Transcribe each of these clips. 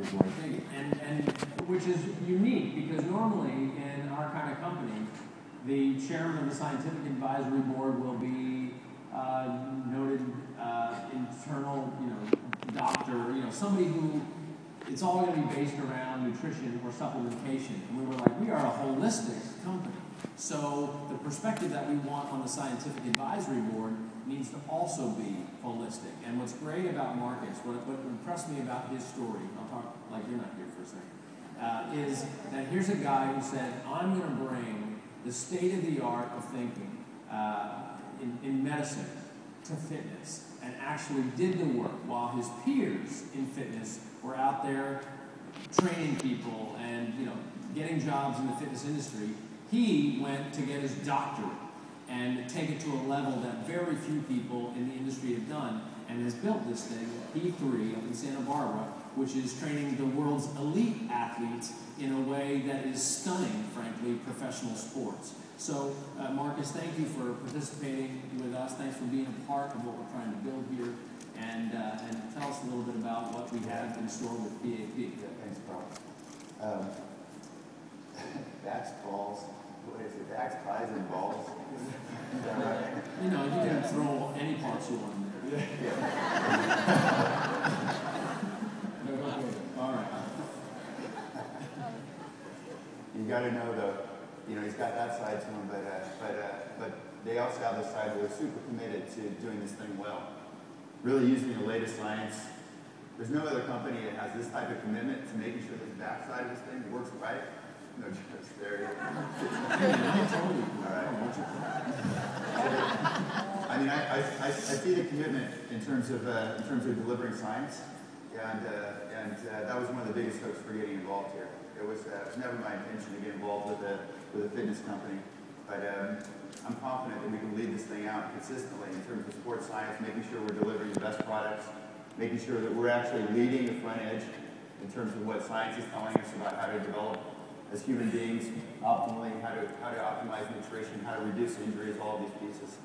is working, and which is unique because normally in our kind of company, the chairman of the scientific advisory board will be noted internal, doctor, somebody who it's all going to be based around nutrition or supplementation. And we were like, we are a holistic company. So the perspective that we want on the scientific advisory board needs to also be holistic. And what's great about Marcus, what impressed me about his story, I'll talk like you're not here for a second, is that here's a guy who said, I'm going to bring the state-of-the-art of thinking in medicine to fitness, and actually did the work while his peers in fitness were out there training people and getting jobs in the fitness industry. He went to get his doctorate and take it to a level that very few people in the industry have done, and has built this thing, P3 up in Santa Barbara, which is training the world's elite athletes in a way that is stunning, frankly, professional sports. So, Marcus, thank you for participating with us. Thanks for being a part of what we're trying to build here. And tell us a little bit about what we have in store with PAP. Yeah, thanks, Carl. Dax balls. What is it? Dax pies and balls. Is that right? You can throw any parts you want in there. Yeah. All right. You got to know though. He's got that side to him, but they also have the side where they're super committed to doing this thing well. Really using the latest science. There's no other company that has this type of commitment to making sure this backside of this thing works right. No jokes. There you go. All right. I see the commitment in terms of delivering science, and that was one of the biggest hooks for getting involved here. It was never my intention to get involved with a fitness company, but I'm confident that we can lead this thing out consistently in terms of sports science, making sure we're delivering the best products, making sure that we're actually leading the front edge in terms of what science is telling us about how to develop as human beings optimally, how to optimize nutrition, how to reduce injuries, all of these pieces.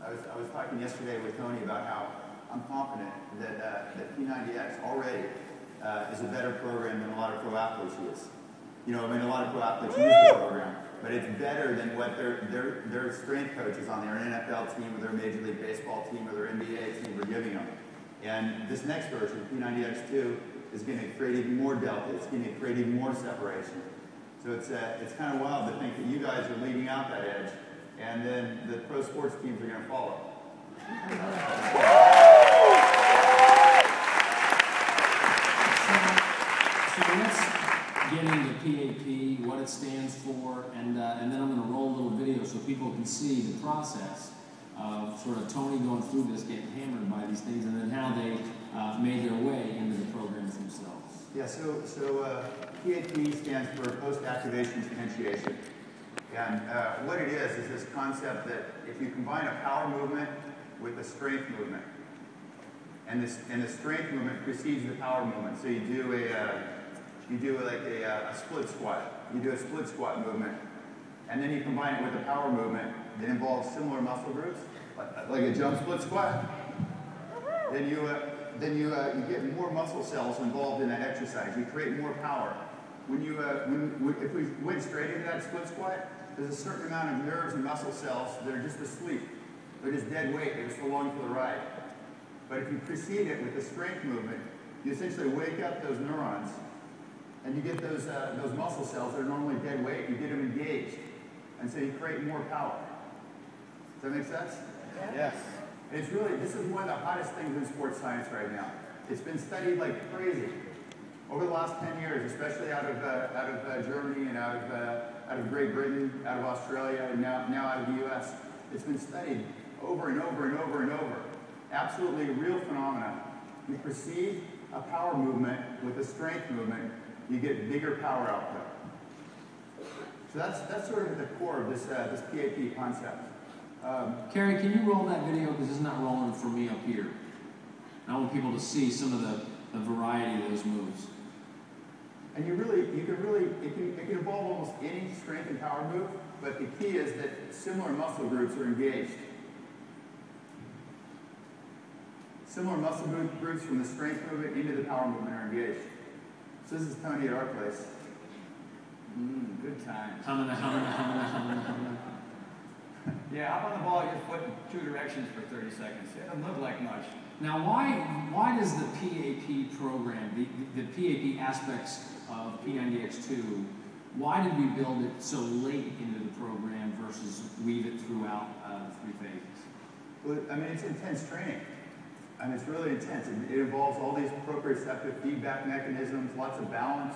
I was talking yesterday with Tony about how I'm confident that P90X already is a better program than a lot of pro athletes use. A lot of pro athletes use the program, but it's better than what their strength coaches on their NFL team or their Major League Baseball team or their NBA team are giving them. And this next version, P90X2, is going to create even more delta. It's going to create even more separation. So it's kind of wild to think that you guys are leading out that edge, and then the pro sports teams are going to follow. So let's get into PAP, what it stands for, and then I'm going to roll a little video so people can see the process of sort of Tony going through this, getting hammered by these things, and then how they made their way into the programs themselves. Yeah, so PAP stands for post-activation potentiation. And what it is this concept that if you combine a power movement with a strength movement, and the strength movement precedes the power movement. So you do a split squat. You do a split squat movement, and then you combine it with a power movement that involves similar muscle groups, like a jump split squat. Then you get more muscle cells involved in that exercise. You create more power. If we went straight into that split squat, there's a certain amount of nerves and muscle cells that are just asleep. They're just dead weight. They're just along for the ride. But if you precede it with a strength movement, you essentially wake up those neurons, and you get those muscle cells that are normally dead weight. You get them engaged, and so you create more power. Does that make sense? Yeah. Yes. And this is one of the hottest things in sports science right now. It's been studied like crazy over the last 10 years, especially out of Germany and out of Great Britain, out of Australia, and now out of the U.S. It's been studied over and over and over and over. Absolutely a real phenomenon. You precede a power movement with a strength movement, you get bigger power output. So that's sort of at the core of this PAP concept. Carrie, can you roll that video, because it's not rolling for me up here. I want people to see some of the variety of those moves. And it can involve almost any strength and power move, but the key is that similar muscle groups are engaged. Similar muscle groups from the strength movement into the power movement are engaged. So this is Tony at our place. Good times. Humana. Yeah, up on the ball, your foot in two directions for 30 seconds. It doesn't look like much. Now, why does the PAP program, the PAP aspects of P90X2, why did we build it so late into the program versus weave it throughout the 3 phases? Well, I mean, it's intense training. I mean, it's really intense. It involves all these proprioceptive feedback mechanisms, lots of balance.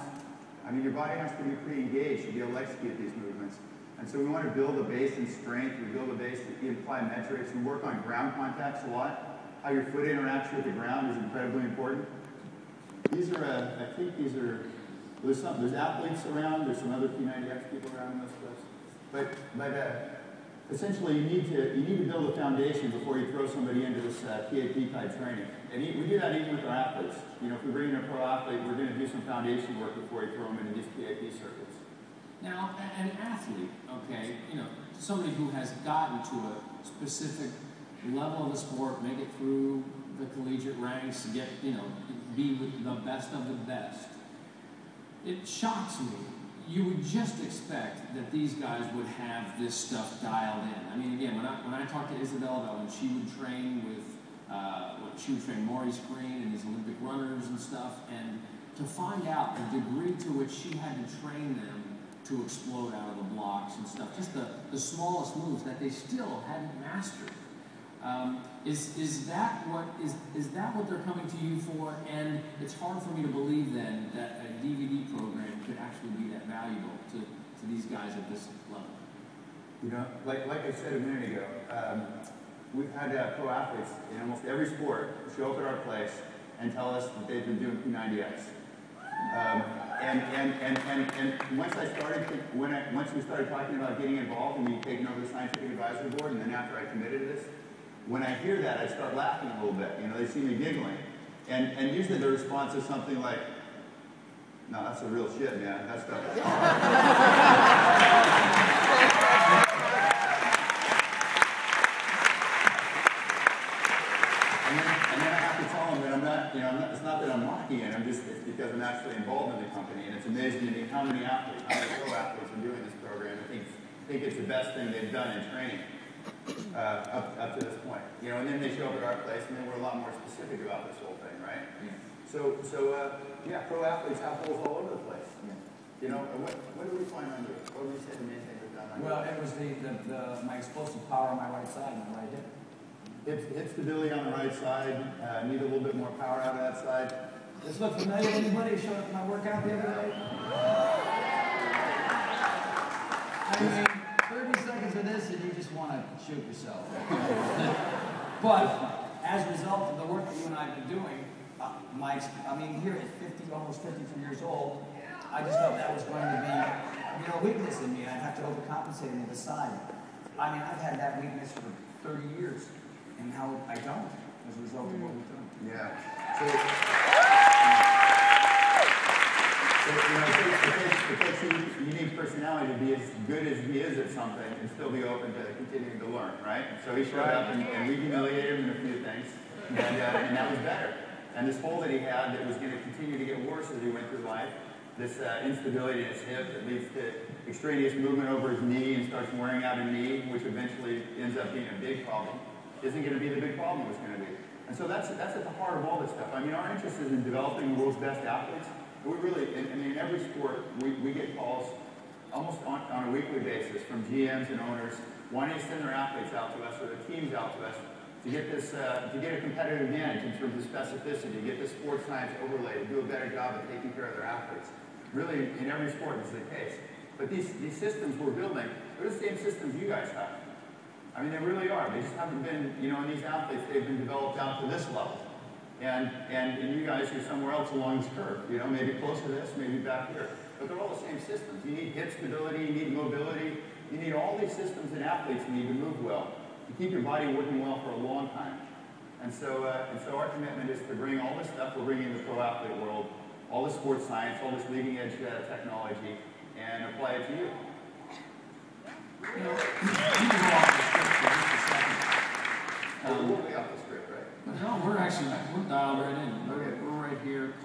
I mean, your body has to be pretty engaged to be able to execute these movements. And so we want to build a base in strength. We build a base to apply metrics. We work on ground contacts a lot. How your foot interacts with the ground is incredibly important. These are, I think these are, there's athletes around. There's some other P90X people around in this place. But essentially, you need to build a foundation before you throw somebody into this PAP type training. And we do that even with our athletes. You know, if we bring in a pro athlete, we're going to do some foundation work before you throw them into these PAP circuits. Now, an athlete, okay, you know, somebody who has gotten to a specific level of the sport, make it through the collegiate ranks, get, you know, be with the best of the best. It shocks me. You would just expect that these guys would have this stuff dialed in. I mean, again, when I talked to Isabella about when she would train with, when she would train Maurice Green and these Olympic runners and stuff, and to find out the degree to which she had to train them to explode out of the blocks and stuff, just the smallest moves that they still hadn't mastered. Is that what they're coming to you for? And it's hard for me to believe then that a DVD program could actually be that valuable to these guys at this level. You know, like I said a minute ago, we've had pro athletes in almost every sport show up at our place and tell us that they've been doing P90X. And once we started talking about getting involved and me taking over the scientific advisory board, and then after I committed to this, when I hear that, I start laughing a little bit. You know, they see me giggling, and usually the response is something like, "No, that's the real shit, man. That's the." And then I have to tell them that I'm not, you know, it's not that I'm mocking it, it's because I'm actually involved in the company, and it's amazing to me how many athletes, how many pro athletes are doing this program. I think it's the best thing they've done in training up to this point. You know, and then they show up at our place, and then we're a lot more specific about this whole thing, right? Yeah. So yeah, pro athletes have holes all over the place. Yeah. You know, what do we find under it? What would you say the main thing we've done under it? Well, it was my explosive power on my right side and my right hip. Hip stability on the right side, need a little bit more power out of that side. This look familiar to anybody who showed up at my workout the other day? I mean, 30 seconds of this and you just want to shoot yourself. But as a result of the work that you and I have been doing, I mean, here at almost 52 years old, I just thought that was going to be, you know, weakness in me. I'd have to overcompensate on the other side. I mean, I've had that weakness for 30 years. And how I don't, as a result of what we've done. Yeah. So it takes a unique personality to be as good as he is at something and still be open to continuing to learn, right? So he showed up and we humiliated him in a few things, and that was better. And this hole that he had that was going to continue to get worse as he went through life, this instability in his hip that leads to extraneous movement over his knee and starts wearing out a knee, which eventually ends up being a big problem, isn't going to be the big problem it was going to be. And so that's at the heart of all this stuff. I mean, our interest is in developing the world's best athletes. We really, I mean, in every sport, we get calls almost on a weekly basis from GMs and owners wanting to send their athletes out to us or their teams out to us to get this, to get a competitive advantage in terms of specificity, to get the sports science overlay, to do a better job of taking care of their athletes. Really, in every sport, this is the case. But these systems we're building, they're the same systems you guys have. I mean, they really are. They just haven't been, you know, in these athletes, they've been developed out to this level. And you guys are somewhere else along this curve, you know, maybe close to this, maybe back here. But they're all the same systems. You need hip stability, you need mobility, you need all these systems in athletes need to move well, to keep your body working well for a long time. And so our commitment is to bring all this stuff we're bringing in the pro athlete world, all the sports science, all this leading edge technology, and apply it to you. You know, you can go off the script for just a second. We're way off the script, right? No, we're dialed right in. We're right here.